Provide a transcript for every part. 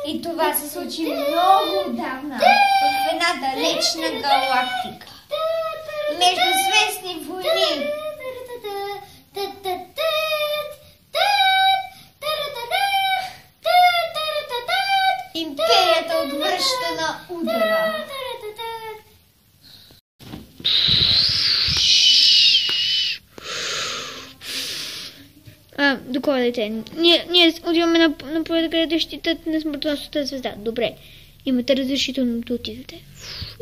И това се случи много отдавна в една далечна галактика. Между звездни войни. Империята отвръща на удара. Докладайте. Ние отиваме на полета, където щитът на смъртоносната звезда. Добре. Имате разрешително да отидете.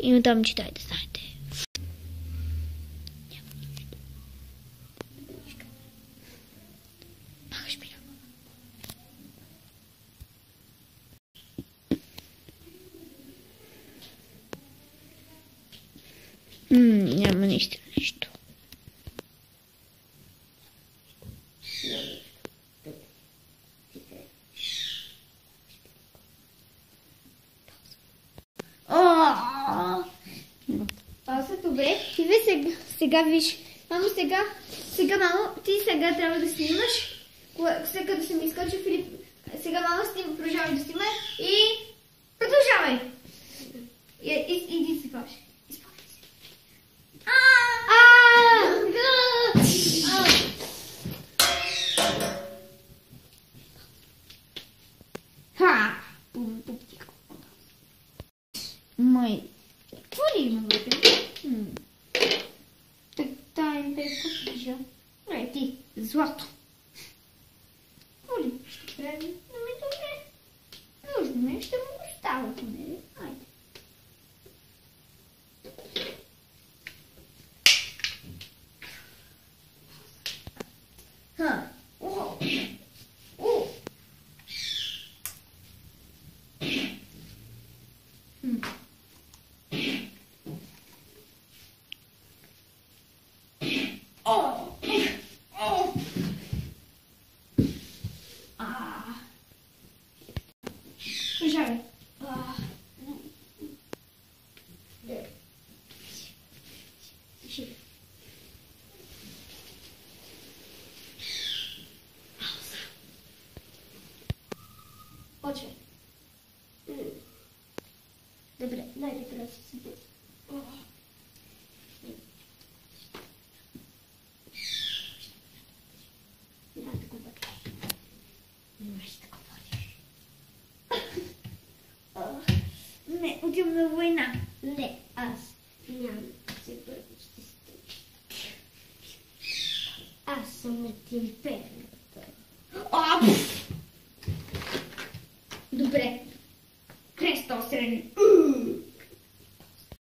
И натам читайте, знаете. Няма нищо. Пауза, добре. Ти сега виж. Мамо, мамо, ти сега трябва да снимаш. След като съм изкочил, Филип, сега мамо продължавай да снимай и продължавай. Иди си паш. Изпълни си. Мой. Какво ли има вътре? Тая империя купижа. Ай, ти, злато. Какво ли ще прави? Добре. Нужно е, ще му го става поне. Айде. Пожалуй. Почвай. Добре, дайте да се седи. Не, отивам на война. Не, аз нямам се бъдеще с теб. Аз съм от империята. Добре. Кръстосрен.